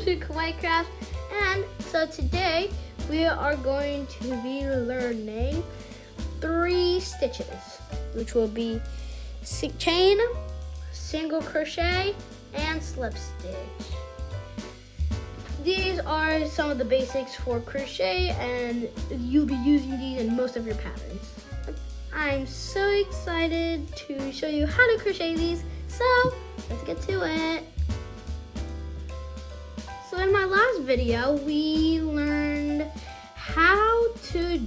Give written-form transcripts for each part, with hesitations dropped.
to Kawaii Crafts, and so today we are going to be learning 3 stitches, which will be chain, single crochet, and slip stitch. These are some of the basics for crochet, and you'll be using these in most of your patterns. I'm so excited to show you how to crochet these, so let's get to it. So in my last video, we learned how to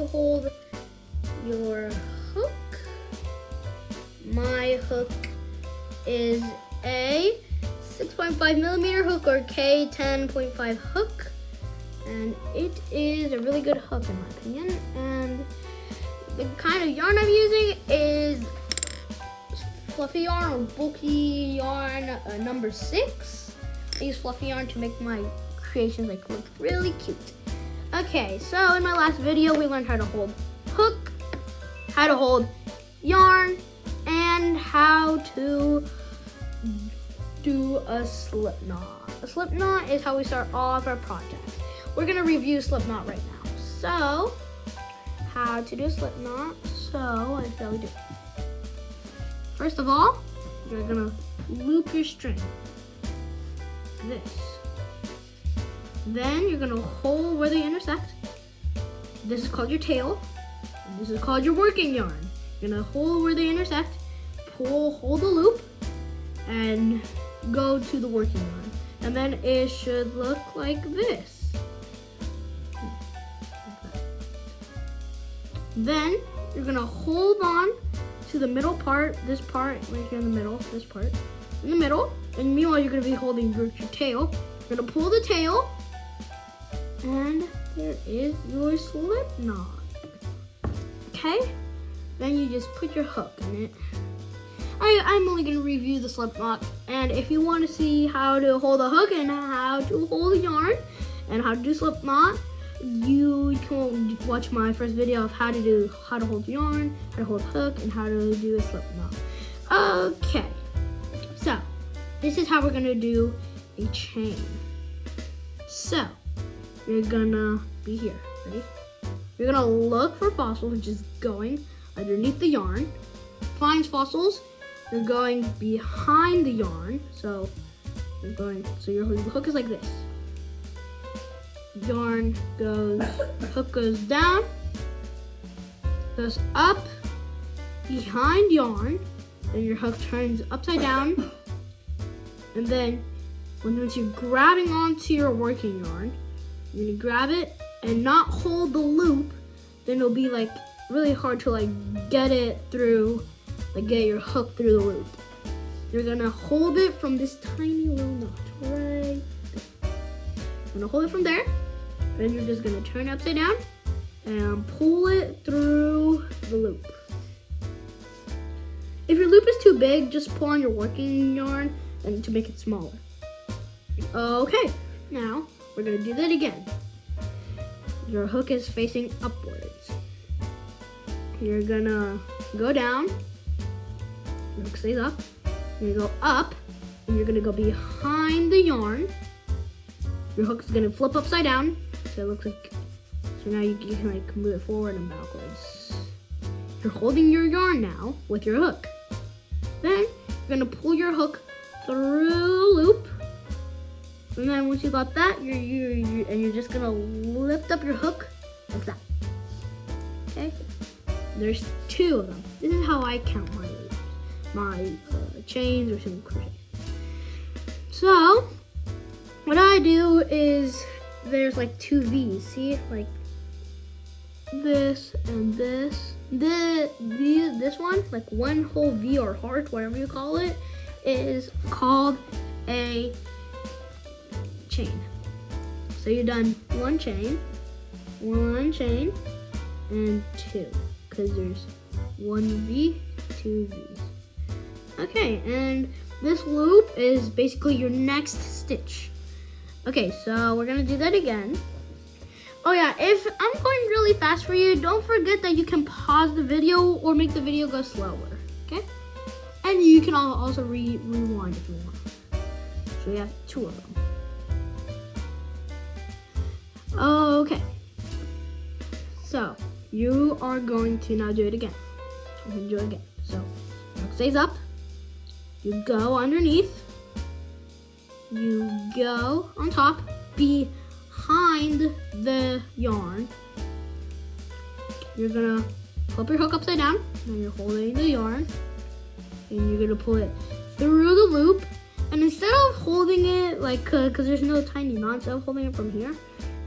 hold your hook. My hook is a 6.5mm hook, or K10.5 hook, and it is a really good hook in my opinion. And the kind of yarn I'm using is fluffy yarn or bulky yarn number 6. I use fluffy yarn to make my creations look really cute. Okay, so in my last video we learned how to hold hook, how to hold yarn, and how to do a slip knot. A slip knot is how we start all of our projects. We're gonna review slip knot right now. So, how to do a slip knot. So, this is how we do it. First of all, you're gonna loop your string. This. Then you're gonna hold where they intersect. This is called your tail. This is called your working yarn. You're gonna hold where they intersect, hold the loop, and go to the working yarn. And then it should look like this. Then you're gonna hold on to the middle part, this part right here in the middle, this part in the middle. And meanwhile, you're gonna be holding your tail. You're gonna pull the tail, and there is your slip knot. Okay? Then you just put your hook in it. I'm only gonna review the slip knot, and if you want to see how to hold a hook and how to hold a yarn and how to do slip knot, you can watch my first video of how to hold yarn, how to hold hook, and how to do a slip knot. Okay, so this is how we're gonna do a chain. So you're gonna be here, ready? You're gonna look for fossils, which is going underneath the yarn. Finds fossils, you're going behind the yarn. So your hook is like this. Yarn goes, hook goes down, goes up, behind yarn, then your hook turns upside down, and then once you're grabbing onto your working yarn, you're gonna grab it and not hold the loop, then it'll be really hard to get it through, get your hook through the loop. You're gonna hold it from this tiny little knot right there. You're gonna hold it from there, then you're just gonna turn it upside down and pull it through the loop. If your loop is too big, just pull on your working yarn and to make it smaller. Okay, now we're gonna do that again. Your hook is facing upwards. You're gonna go down, your hook stays up, you're gonna go up, and you're gonna go behind the yarn. Your hook is gonna flip upside down, so it looks so now you can move it forward and backwards. You're holding your yarn now with your hook. Then you're gonna pull your hook through the loop, and then once you got that, you're just gonna lift up your hook like that. Okay? There's 2 of them. This is how I count my loops, my chains or single crochet. So what I do is there's 2 V's. See, this and this. This one, one whole V or heart, whatever you call it, is called a chain. So you've done 1 chain, and 2, because there's 1 V, 2 V's. Okay, and this loop is basically your next stitch. Okay, so we're gonna do that again. Oh yeah, if I'm going really fast for you, don't forget that you can pause the video or make the video go slower, okay? And you can also rewind if you want. So we have 2 of them. Okay. So you are going to now do it again. Do it again. So hook stays up. You go underneath. You go on top behind the yarn. You're gonna flip your hook upside down. Now you're holding the yarn, and you're gonna pull it through the loop. And instead of holding it like, cause there's no tiny knot, instead of holding it from here,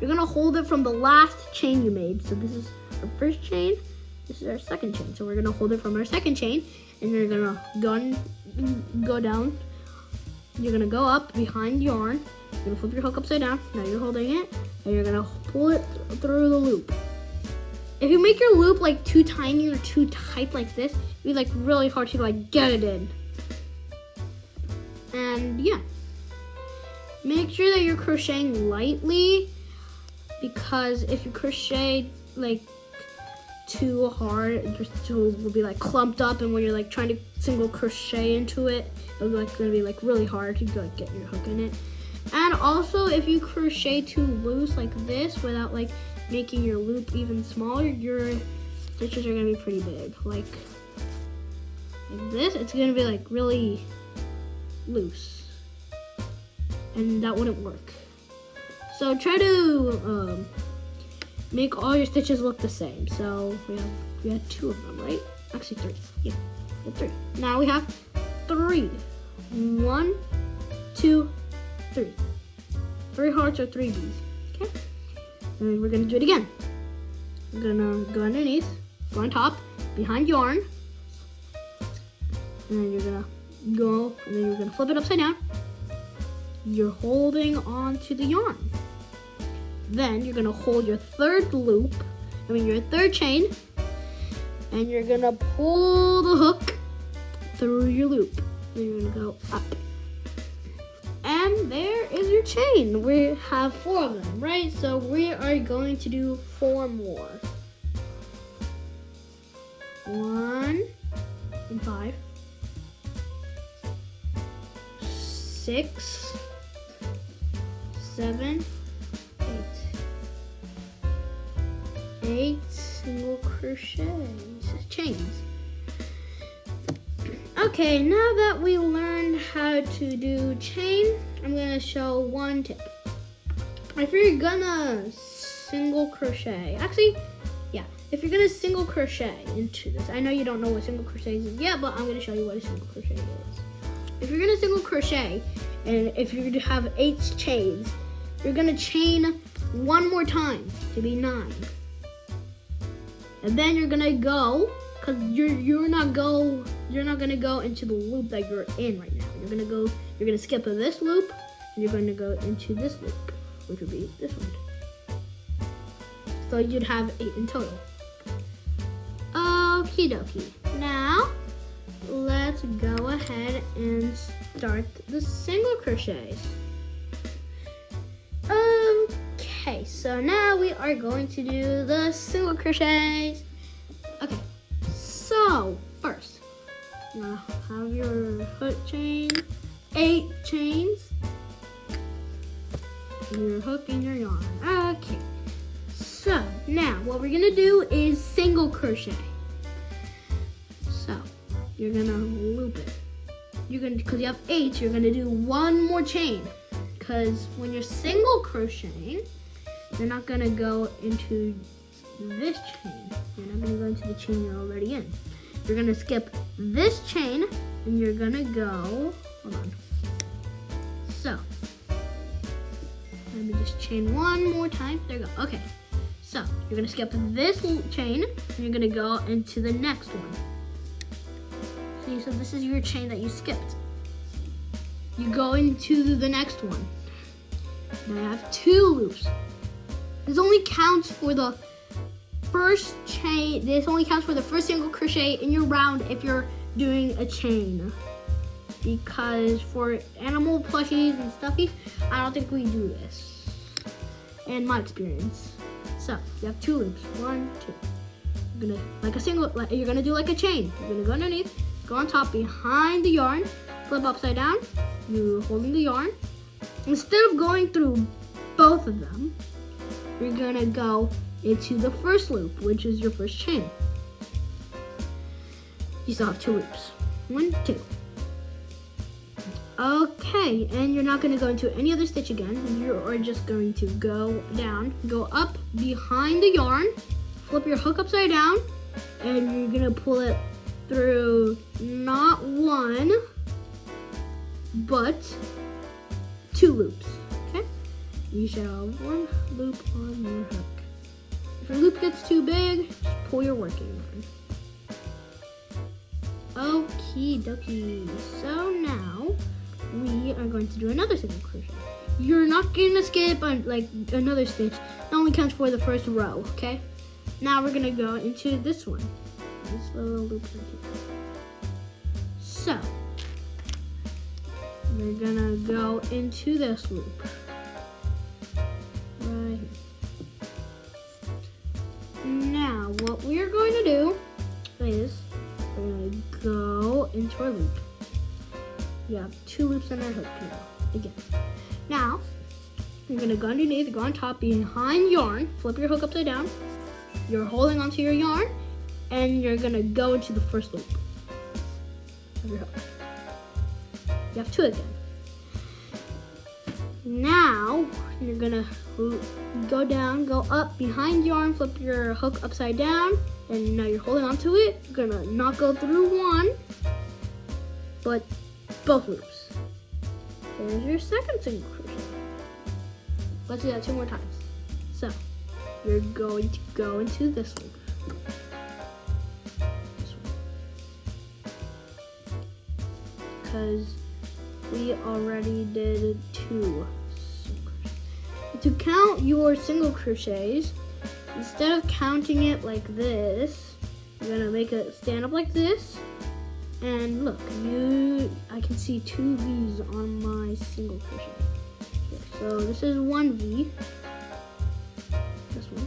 you're gonna hold it from the last chain you made. So this is our first chain. This is our second chain. So we're gonna hold it from our second chain, and you're gonna go down. You're gonna go up behind yarn. You're gonna flip your hook upside down. Now you're holding it, and you're gonna pull it through the loop. If you make your loop like too tiny or too tight like this, it'd be like really hard to like get it in. And yeah, make sure that you're crocheting lightly, because if you crochet like too hard, your tool will be like clumped up, and when you're like trying to single crochet into it, it'll be like gonna be like really hard to like get your hook in it. And also, if you crochet too loose like this without like making your loop even smaller, your stitches are gonna be pretty big. Like this, it's gonna be like really loose, and that wouldn't work. So try to make all your stitches look the same. So we have 2 of them, right? Actually 3. Yeah, we have 3. Now we have 3. 1, 2, 3. 3 hearts or 3 bees. Okay. And we're gonna do it again. We're gonna go underneath, go on top, behind yarn, and then you're gonna go, and then you're gonna flip it upside down. You're holding on to the yarn. Then you're gonna hold your your third chain, and you're gonna pull the hook through your loop. Then you're gonna go up. And there is your chain. We have 4 of them, right? So we are going to do 4 more. 1 and 5. 6, 7, 8 single crochets, chains. Okay, now that we learned how to do chain, I'm gonna show one tip. If you're gonna single crochet, if you're gonna single crochet into this, I know you don't know what single crochet is yet, but I'm gonna show you what a single crochet is. If you're gonna single crochet, and if you're gonna have 8 chains, you're gonna chain 1 more time to be 9. And then you're gonna go, cause you're not gonna go into the loop that you're in right now. You're gonna skip this loop, and you're gonna go into this loop, which would be this one. So you'd have 8 in total. Okie dokie. Now, let's go ahead and start the single crochets. Okay, so now we are going to do the single crochets. Okay, so first, you're gonna have your hook chain, 8 chains, your hook and your yarn. Okay, so now what we're gonna do is single crochet. So you're gonna loop it. Because you have 8, you're gonna do 1 more chain. Because when you're single crocheting, you're not gonna go into this chain. You're not gonna go into the chain you're already in. You're gonna skip this chain, and you're gonna go, hold on. So, let me just chain 1 more time. There you go, okay. So, you're gonna skip this chain, and you're gonna go into the next one. See, so this is your chain that you skipped. You go into the next one. Now I have 2 loops. This only counts for the first chain. This only counts for the first single crochet in your round if you're doing a chain. Because for animal plushies and stuffies, I don't think we do this, in my experience. So you have 2 loops. 1, 2. You're gonna do like a chain. You're gonna go underneath, go on top behind the yarn, flip upside down, you're holding the yarn. Instead of going through both of them, you're gonna go into the first loop, which is your first chain. You still have 2 loops. 1, 2. Okay, and you're not gonna go into any other stitch again. You're just going to go down, go up behind the yarn, flip your hook upside down, and you're gonna pull it through not 1, but 2 loops, okay? You should have 1 loop on your hook. If your loop gets too big, just pull your working yarn. Okie dokie. So now we are going to do another single crochet. You're not gonna skip like another stitch. It only counts for the first row, okay? Now we're gonna go into this one. This little loop right here. So we're gonna go into this loop. Right here. Now what we are going to do is we're gonna go into our loop. We have 2 loops on our hook now. Again. Now you're gonna go underneath, go on top, behind yarn, flip your hook upside down. You're holding onto your yarn, and you're gonna go into the first loop of your hook. You have 2 again. Now you're gonna go down, go up behind yarn, flip your hook upside down, and now you're holding onto it. You're gonna not go through 1, but both loops. There's your second single crochet. Let's do that 2 more times. So you're going to go into this loop. This one. Because we already did 2 single crochets. To count your single crochets, instead of counting it like this, you're gonna make it stand up like this. And look, I can see 2 V's on my single crochet. Here. So this is 1 V. This one.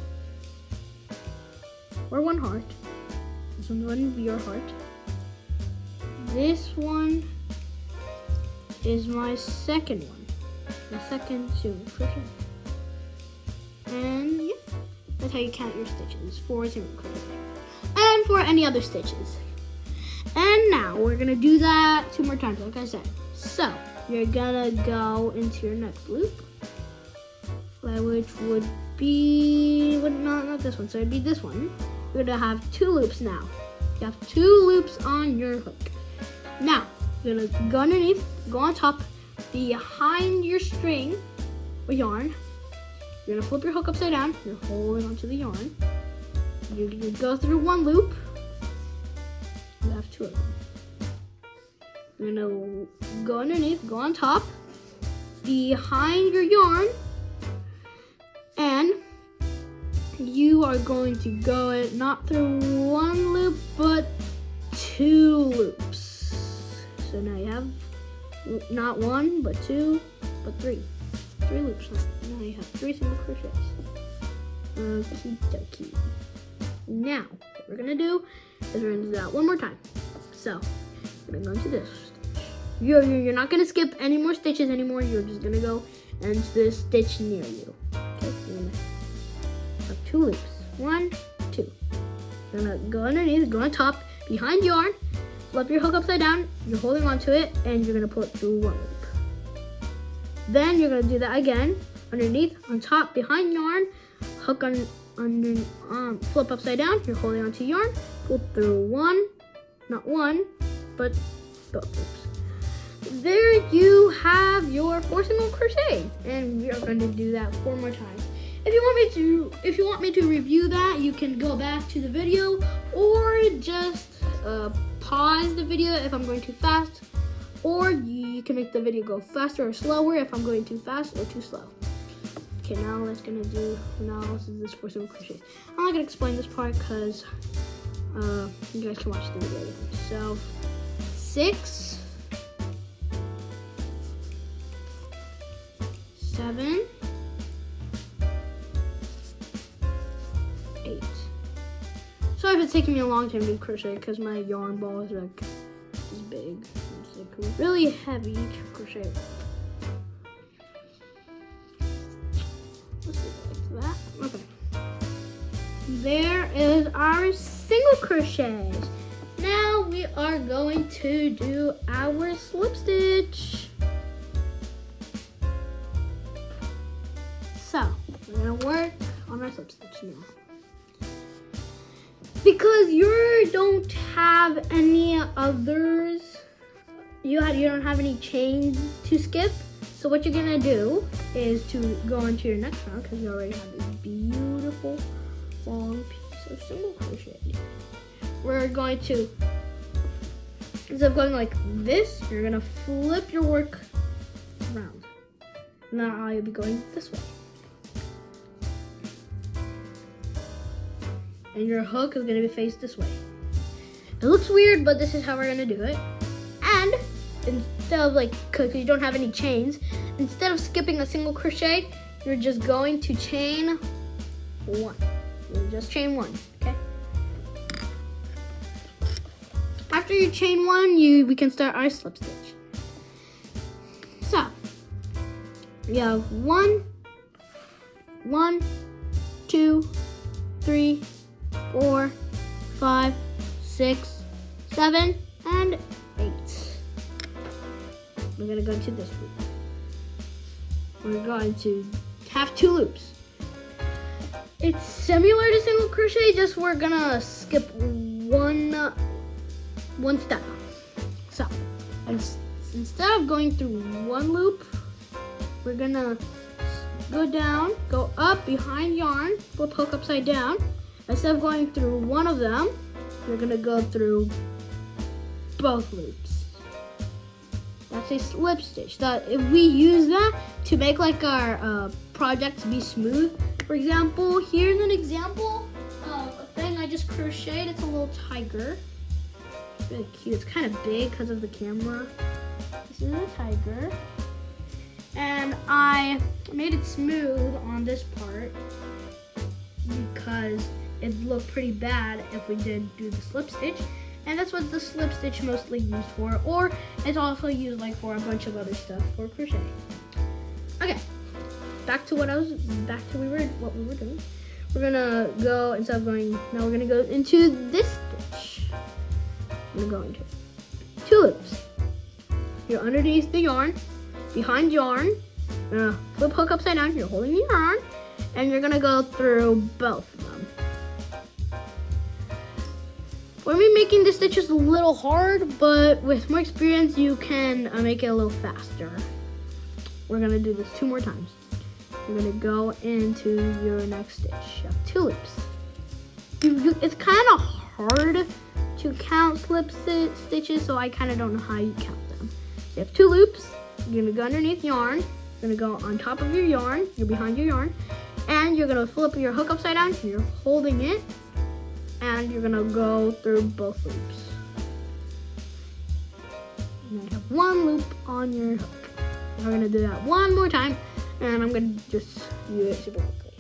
Or 1 heart. This one's 1 V or heart. This one is my second one. My second single crochet. And yeah, that's how you count your stitches for single crochet. And for any other stitches. And now we're gonna do that 2 more times, like I said. So you're gonna go into your next loop, which would be not this one. So it'd be this one. You're gonna have 2 loops now. You have 2 loops on your hook. Now you're gonna go underneath, go on top, behind your string or yarn. You're gonna flip your hook upside down. You're holding onto the yarn. You're gonna go through 1 loop. You have 2 of them. You're gonna go underneath, go on top, behind your yarn, and you are going to go it not through 1 loop, but 2 loops. So now you have not 1, but 2, but 3. 3 loops now. Now you have 3 single crochets. Okie dokie. Now, what we're gonna do is we're gonna do that 1 more time. So, we're gonna go into this stitch. You're not gonna skip any more stitches anymore. You're just gonna go into this stitch near you. Okay, you're gonna have 2 loops. 1, 2. You're gonna go underneath, go on top, behind yarn, flip your hook upside down. You're holding onto it, and you're gonna pull it through 1 loop. Then you're gonna do that again, underneath, on top, behind yarn, hook flip upside down. You're holding onto yarn, pull through 1, not 1, but both loops. There you have your 4 single crochets, and we are going to do that 4 more times. If you want me to review that, you can go back to the video, or just pause the video if I'm going too fast, or you can make the video go faster or slower if I'm going too fast or too slow. Okay, now let's do this 4 single crochet. I'm not gonna explain this part because you guys can watch the video again. So 6, 7, 8. Sorry if it's taking me a long time to do crochet because my yarn ball is like this big. It's like really heavy crochet. Let's do that. Okay. There is our single crochets. Now we are going to do our slip stitch. So we're gonna work on our slip stitch now. Because you don't have any others, you don't have any chains to skip. So what you're gonna do is to go into your next round, because you already have this beautiful long piece of single crochet. We're going to, instead of going like this, you're gonna flip your work around. Now I'll be going this way. And your hook is gonna be faced this way. It looks weird, but this is how we're gonna do it. And instead of like, because you don't have any chains, instead of skipping a single crochet, you're just going to chain one. You just chain one, okay? After you chain one, we can start our slip stitch. So, you have 1, 2, 3, 4, 5, 6, 7, and 8. We're gonna go to this loop. We're going to have 2 loops. It's similar to single crochet, just we're gonna skip one step. So, instead of going through one loop, we're gonna go down, go up behind yarn, flip hook upside down. Instead of going through one of them, you're gonna go through both loops. That's a slip stitch. If we use that to make like our projects be smooth. For example, here's an example of a thing I just crocheted. It's a little tiger. It's really cute. It's kind of big because of the camera. This is a tiger. And I made it smooth on this part because it looked pretty bad if we did do the slip stitch. And that's what the slip stitch mostly used for, or it's also used like for a bunch of other stuff for crocheting. Okay, back to what we were doing. We're gonna go, instead of going, now we're gonna go into this stitch. I'm gonna go into 2 loops. You're underneath the yarn, behind yarn, flip hook upside down, you're holding the yarn, and you're gonna go through both of them. For me, making this stitch is a little hard, but with more experience, you can make it a little faster. We're gonna do this 2 more times. You're gonna go into your next stitch. You have 2 loops. It's kind of hard to count slip stitches, so I kind of don't know how you count them. You have 2 loops. You're gonna go underneath yarn. You're gonna go on top of your yarn. You're behind your yarn, and you're gonna flip your hook upside down. You're holding it. And you're gonna go through both loops. And I have 1 loop on your hook. We're gonna do that 1 more time, and I'm gonna just do it super quickly.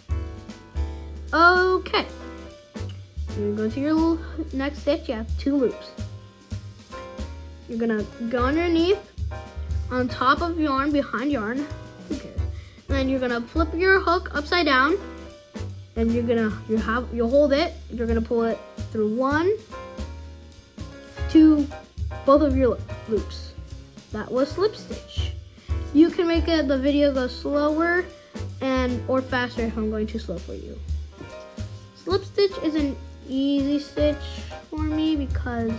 Okay. You're gonna go to your next stitch. You have 2 loops. You're gonna go underneath, on top of yarn, behind yarn. Who cares? And then you're gonna flip your hook upside down. And you'll hold it, you're gonna pull it through 1, 2, both of your loops. That was slip stitch. You can make the video go slower or faster if I'm going too slow for you. Slip stitch is an easy stitch for me because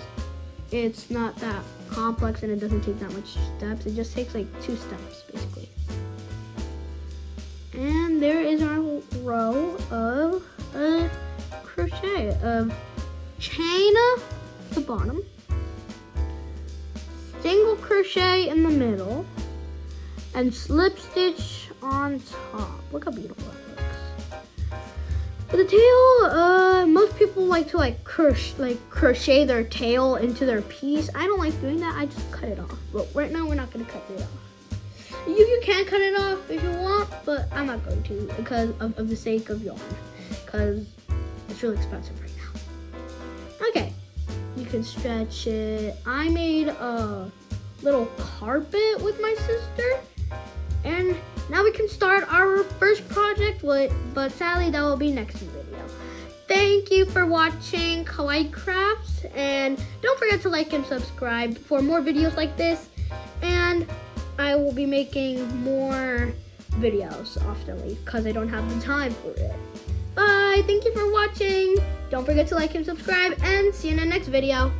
it's not that complex and it doesn't take that much steps. It just takes like 2 steps basically. And there is our row of crochet of chain at the bottom, single crochet in the middle, and slip stitch on top. Look how beautiful that looks. For the tail, most people like to crochet their tail into their piece. I don't like doing that. I just cut it off. But right now we're not gonna cut it off. You can cut it off if you want, but I'm not going to because of the sake of yarn, because it's really expensive right now. Okay, you can stretch it. I made a little carpet with my sister. And now we can start our first project, but sadly that will be next video. Thank you for watching Kawaii Crafts, and don't forget to like and subscribe for more videos like this, and I will be making more videos oftenly because I don't have the time for it. Bye, thank you for watching. Don't forget to like and subscribe, and see you in the next video.